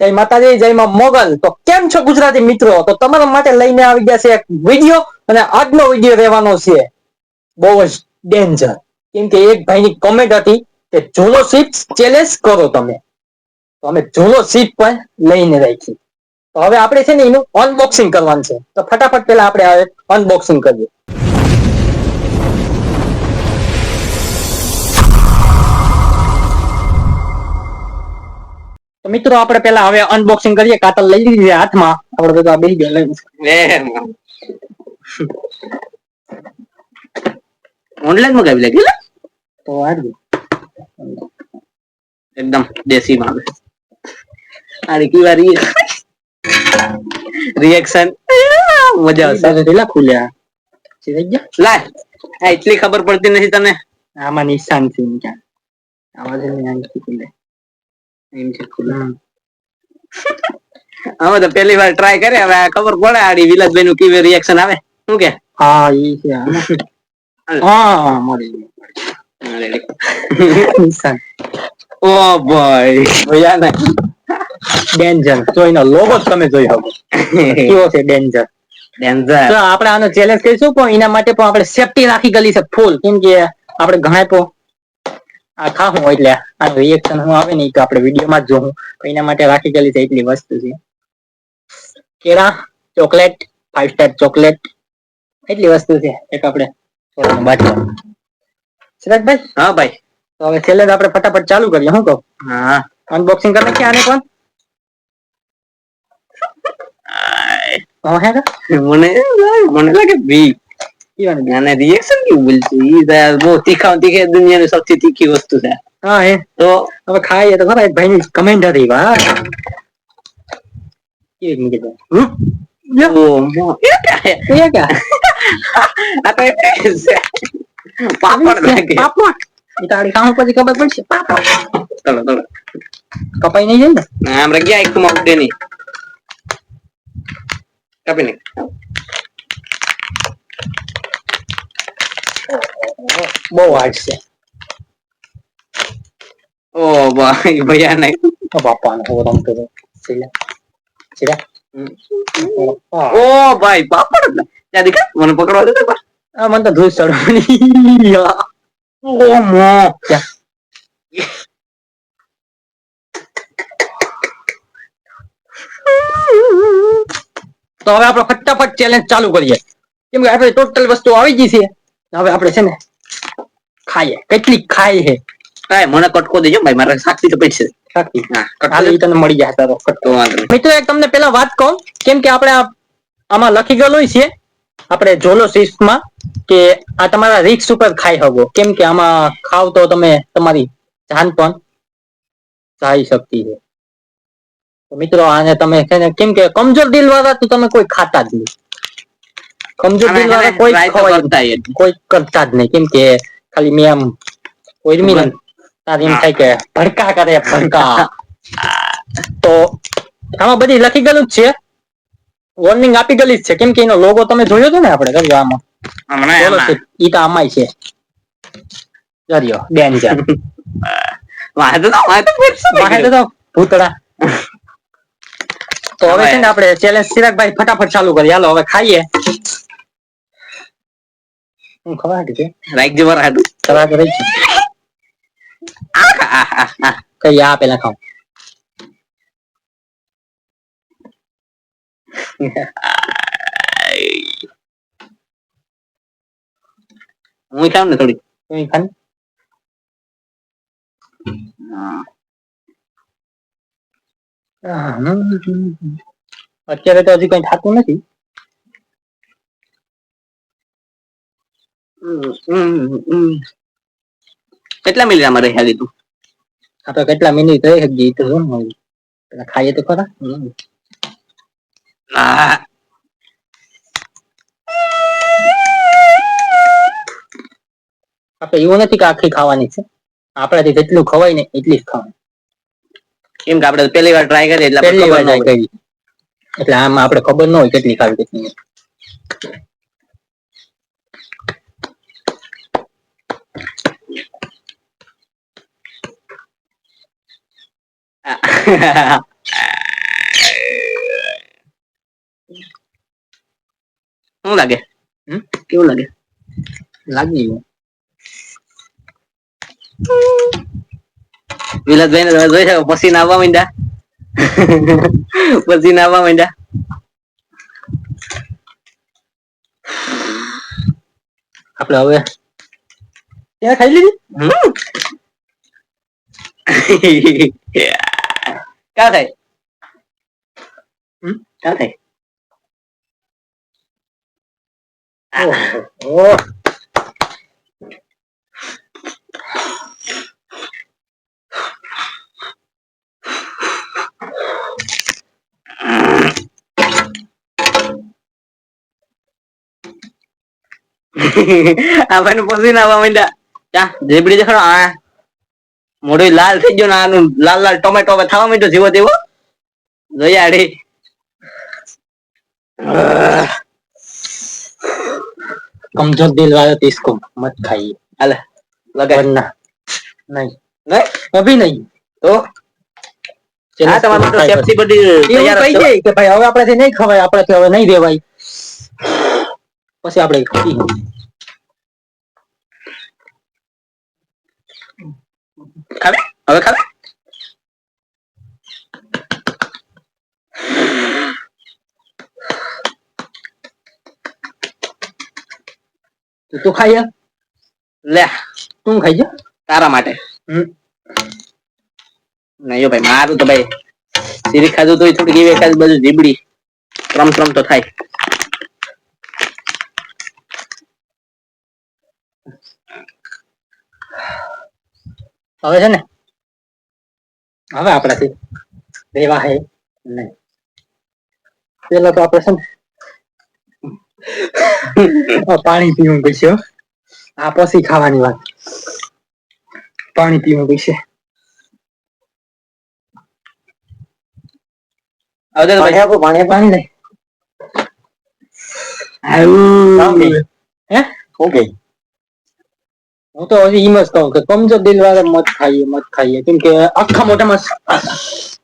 જય માતાજી, જય માં મોગલ. તો કેમ છો ગુજરાતી મિત્રો? તો તમારા માટે લઈને આવી ગયા છે એક વિડીયો, અને આજનો વિડીયો રહેવાનો છે બહુ જ ડેન્જર. કેમ કે એક ભાઈની કમેન્ટ હતી કે ઝોલો સીટ ચેલેન્જ કરો તમે. તો અમે ઝોલો સીટ પણ લઈને રાખી. તો હવે આપણે છે ને એનું અનબોક્સિંગ કરવાનું છે. તો ફટાફટ પેલા આપણે અનબોક્સિંગ કરીએ. તો મિત્રો આપણે પેલા હવે અનબોક્સિંગ કરીએ. કાતર લઈ લીધી હાથમાં. આપણે બધા બેસી ગયા. ઓનલાઈન મગાવી લે કે તો આજે એકદમ દેશી માં આ કી વારી રિએક્શન મજા આવશે. પેલા ખુલ્યા લાય એટલી ખબર પડતી નથી તને. આમાં નિશાન છે ક્યાં આવાજ ખુલે એમ છે ખુલ્લા. અમે તો પહેલી વાર ટ્રાય કરે. હવે ખબર પડે આડી વિલાસભાઈ નું કેવી રિએક્શન આવે. શું કે હા ઈ છે. હા મળી નિશાન. ઓ ભાઈ ભૈયા ને ડેન્જર. તો એનો લોગો તમે જોઈ શકો કેવો છે ડેન્જર. ડેન્જર. તો આપણે આનો ચેલેન્જ કરીશું, પણ એના માટે પણ આપણે સેફટી રાખી ગયેલી છે ફૂલ. કેમ કે આપણે ઘણા તો આ ખાવું એટલે આ રિએક્શન હું આવે ને તો આપણે વિડીયોમાં જ જોવું. એના માટે રાખી ગયેલી છે એટલી વસ્તુ છે. કેળા, ચોકલેટ, 5 સ્ટાર ચોકલેટ, એટલી વસ્તુ છે. એક આપણે સિરાજભાઈ. હા ભાઈ. તો હવે ચેલેન્જ આપણે ફટાફટ ચાલુ કરીએ. શું કહું? હા અનબોક્સિંગ કરી નાખીએ આને પણ. મને લાગે બી અને રિએક્શન કેવું બોલતું બહુ તીખા તીખા દુનિયાની સૌથી તીખી વસ્તુ છે. હા એ તો હવે ખાઈએ તો ખરા. ભાઈની કમેન્ટ હતી વાહ કેવી કીધું પાપડ લાગે. પાપડ એ તાળી ખાવું પછી ખબર પડશે. ચલો કપાઈ નહીં જાય ને આમ ગયા એક ઉડે નહીં. કાપી નાખ. બહુ હાર્ડ છે. ઓ ભાઈ ભૈયા નહીં. બાપા ઓ ભાઈ પાપડ ત્યાં દેખા મને પકડવા દે. આ મને તો ધૂળ ચડવાની. ઓ મો તો હવે આપણે ફટાફટ ચેલેન્જ ચાલુ કરીએ. કેમ કે આપણે ટોટલ વસ્તુ આવી ગઈ છે. હવે આપણે છે ને ખાઈએ. કેટલી ખાઈ છે મને કટકો દેજો ભાઈ. મારે સાક્ષી તો પડશે. તને મળી જાય તારો કટકો. મિત્રો એક તમને પેલા વાત કહું. કેમ કે આપણે આમાં લખી ગયેલું છે આપણે ઝોલો સિસ્ટમાં કે આ તમારા રિસ્ક ઉપર ખાઈ શકો. કેમ કે આમાં ખાવ તો તમે તમારી જાન પણ જાય શકતી છે. મિત્રો આને તમે છે ને કેમ કે કમજોર દિલ વાળા તો તમે કોઈ ખાતા જ નહીં. કમજોર દિલ વાળા કોઈ કોઈ કરતા જ નહીં. કેમ કે ખાલી મેં આમ કોઈ તારે એમ થાય કે ભડકા કરે ભડકા. તો આમાં બધી લખી ગયેલું જ છે. વોર્નિંગ આપી ગયેલી જ છે. કેમ કે એનો લોગો તમે જોયો હતો ને આપણે આમાં ઈ તો આમાંય છે. જરીયો ડેન્જર. ભૂતળા. તો હવે છે ને આપણે ચેલેન્જ ચિરાગભાઈ ફટાફટ ચાલુ કરીએ. હાલો હવે ખાઈએ. હું ખવા છે રાઈક જબર હાડું ખરા રહી છે. કઈ આ પેલા ખાવ. હું ખાવ ને થોડી. અત્યારે તો હજી કઈ થતું નથી. કેટલા મિનિટ રહી તું? આપડે કેટલા મિનિટ રહી શકીએ તો ખાઈએ તો ખરા. આપડે એવું નથી કે આખી ખાવાની છે. આપડાથી જેટલું ખવાય ને એટલી જ ખાવાની. કેમ કે આપડે પેલી વાર ટ્રાય કરીએ એટલે પહેલી વાર ટ્રાય કરી એટલે આમાં આપડે ખબર ન હોય કેટલી ખાવી કેટલી નહીં. શું લાગે? કેવું લાગે? લાગી ગયું. વિલાસભાઈ ને જોઈ શકો પસીના આવવા માંડ્યા. પસીના આવવા માંડ્યા. આપણે હવે ત્યાં ખાઈ લીધી. ક્યાં થાય? ક્યાં થાય? ઓહ આ ભાઈ પસીના આવવા માંડ્યા. ક્યાં જેબડી દેખાડો. આ મોઢું લાલ થઈ ગયું ને આનું લાલ લાલ ટોમેટો થવા માંડ્યો જેવો તેવો. જોઈએ આડી. कमजोर दिल वाले तो इसको मत खाइए. अले लगा वरना नहीं नहीं अभी नहीं तो હા તમારે તો સેફટી બધી તૈયાર કહી દે કે ભાઈ હવે આપણાથી નહીં ખવાય, આપણાથી હવે નહીં દેવાય, પછી આપણે ખાઈ ખાવે હવે ખાવે. તું ખાઈ લે તું ખાઈ જા તારા માટે. નહીં ભાઈ મારું તો ભાઈ સીરી ખાધું તો થોડીક એવી એકાદ બાજુ જીબડી ત્રમ ત્રમ તો થાય. હવે છે ને હવે આપણાથી દેવા હે નહીં. પેલા તો આપણે છે ને પાણી પીવું પડશે. આ પછી ખાવાની વાત. પાણી પીવું પડશે. પાણી નહીં. હે ઓકે હું તો હજી એમ જ કહું કે કમજોર દિલ વાળા મત ખાઈએ કેમ કે આખા મોઢામાં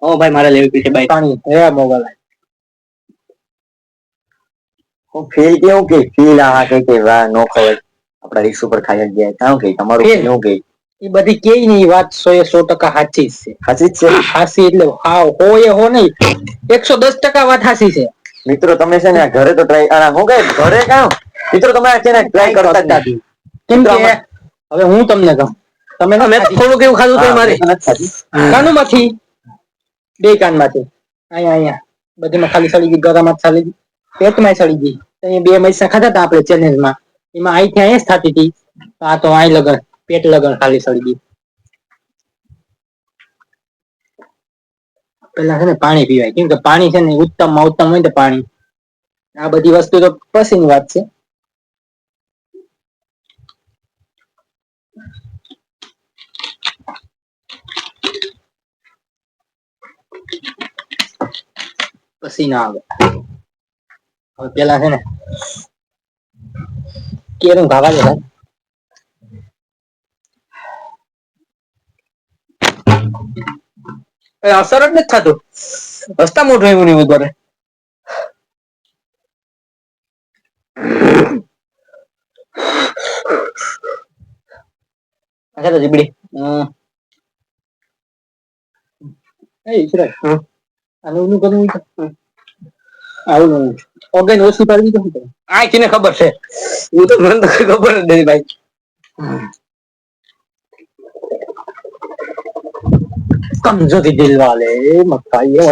ઓ ભાઈ મારે લેવી પીછે ભાઈ પાણી હે મોબાઈલ ફીલ કેવું કે ફીલ આ કે વાહ નો ખવાય આપડા રિક્સ ઉપર ખાઈ ગયા કામ કે તમારું કેવું કે એ બધી કેઈ ની વાત 100% સાચી જ છે. સાચી જ છે. સાચી એટલે હા હોય હો નહીં 110% વાત સાચી છે. મિત્રો તમે છે ને ઘરે તો ટ્રાય હું કઈ ઘરે કામ મિત્રો તમે છે ને ટ્રાય કરતા જ નથી. કેમ કે હવે હું તમને કહું તમે મેં તો થોડું કેવું ખાધું તો મારે કાનમાંથી બે કાનમાંથી અહીંયા બધીમાં ખાલી સળી ગઈ, ગળામાં સળી ગઈ, પેટમાં સળી ગઈ. અહીંયા બે મૈસા ખાધા હતા આપણે ચેલેન્જમાં એમાં અહીંથી અહીંયા જ થતી હતી. આ તો અહીં લગન પેટ લગન ખાલી સળી ગઈ. પેલા છે ને પાણી પીવાય કેમ કે પાણી છે ને ઉત્તમ માં ઉત્તમ હોય તો પાણી. આ બધી વસ્તુ તો પછીની વાત છે. પછી ના આવે. હવે પેલા છે ને કેરું ખાવા દે અસર જ નથી થતું. રસ્તા મોઢું એવું નહીં ઉભરે. અચ્છા તો જીબડી એ ઈશ્વર આનું નું કરું આવું ઓર્ગન ઓછી પાડવી તો શું આ કેને ખબર છે? હું તો મને તો ખબર જ નથી ભાઈ. कमजोर दिल वाले मत खाइए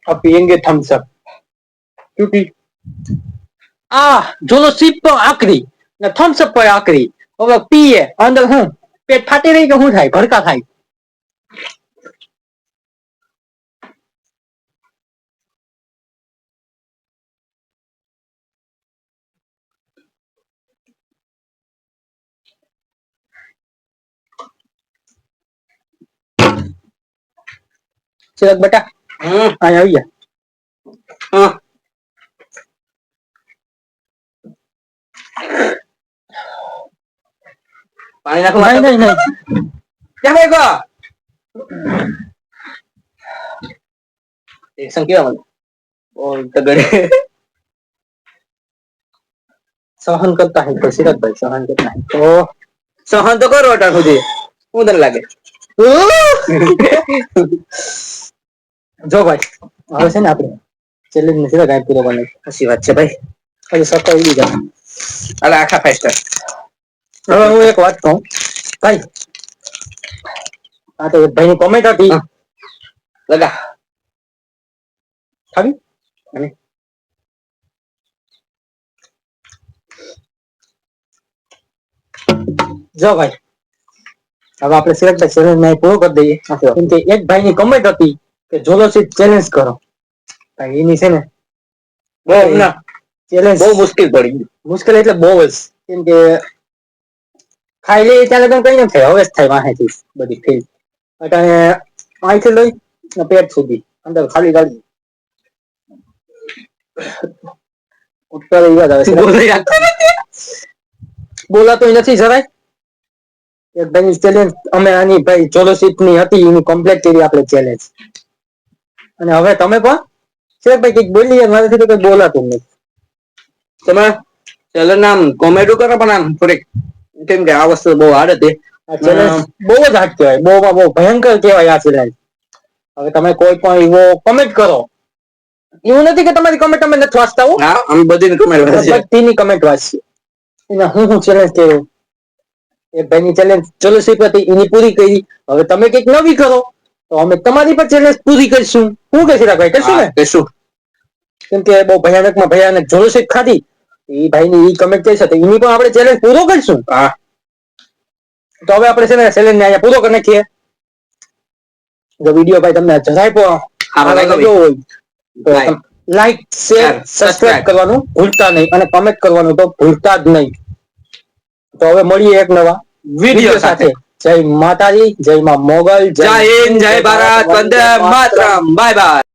अब पियेंगे थम्स अप क्योंकि जोलो सिप पर आखरी ना थम्स अप पर आखरी હવે પીએ અંદર હું પેટ ફાટી રહી કે શું થાય ભડકા થાય. ચિરાગ બેટા અહીં આવી જા. પાણી નાખો. નહીં ક્યાં ભાઈ ગો એક્શન કેવા મને ઓ તો ગરે સહન કરતા હે તો સિરાજભાઈ સહન કરતા હે તો સહન તો કરો અટાણ સુધી શું તને લાગે જો ભાઈ હવે છે ને આપણે ચેલેન્જ ને સીધા ગાયબ પૂરો કરવાનો સાચી વાત છે ભાઈ હજી સત્તાવી દીધા અલા આખા 5 સ્ટાર હવે હું એક વાત કહું ભાઈ આ તો એક ભાઈની કોમેન્ટ હતી લગા ખાવી અને જો ભાઈ હવે આપણે સિલેક્ટ ચેલેન્જ ને પૂરો કરી દઈએ કેમ કે એક ભાઈની કમેન્ટ હતી કે જોલો સીટ ચેલેન્જ કરો ભાઈ એની છે ને બહુ ના ચેલેન્જ બહુ મુશ્કેલ પડી ગયું મુશ્કેલ એટલે બહુ જ કેમ કે ખાઈ લઈએ ત્યારે તો કઈ નથી થાય હવે જ થાય વાહેથી બધી ફીલ અને અહીંથી લઈ પેટ સુધી અંદર ખાલી ગાડી ઉપર યાદ આવે છે બોલાતો નથી જરાય એક ભાઈ ચેલેન્જ અમે આની ભાઈ ચોલોશીપ ની હતી એની કમ્પ્લીટ કરી આપણે ચેલેન્જ અને હવે તમે પણ છે ભાઈ કઈક બોલી મારાથી તો કઈ બોલાતું નથી તમે ચલો નામ કોમેડી કરો પણ આમ થોડીક કેમ કે આ વસ્તુ બહુ હાર્ડ હતી આ ચેલેન્જ બહુ જ હાર્ડ કહેવાય બહુ ભયંકર કહેવાય આ ચેલેન્જ હવે તમે કોઈ પણ એવો કમેન્ટ કરો એવું નથી કે તમારી કમેન્ટ અમે નથી વાંચતા હો હા અમે બધી કમેન્ટ વાંચી બધીની કમેન્ટ વાંચીએ એના હું ચેલેન્જ કર્યો એ ભાઈની ચેલેન્જ ચલો શીખ હતી એની પૂરી કરી હવે તમે કંઈક નવી કરો તો અમે તમારી પર ચેલેન્જ પૂરી કરીશું શું કહેશે ભાઈ કરશું ને કશું કેમ કે બહુ ભયાનકમાં ભયાનક જોલો શીખ ખાધી એ ભાઈની ઈ કમેન્ટ કરી શકે એની પણ આપણે ચેલેન્જ પૂરો કરીશું હા તો હવે આપણે છે ને ચેલેન્જ ને અહીંયા પૂરો કરી નાખીએ જો વિડીયો ભાઈ તમને જરાય પણ સારો લાગ્યો હોય તો Like, like share share, subscribe subscribe. કરવાનું ભૂલતા નહીં અને કમેન્ટ કરવાનું તો ભૂલતા જ નહીં તો હવે મળીએ એક નવા વિડીયો સાથે જય માતાજી જય માં મોગલ જય હિન્દ જય ભારત વંદે માતરમ બાય બાય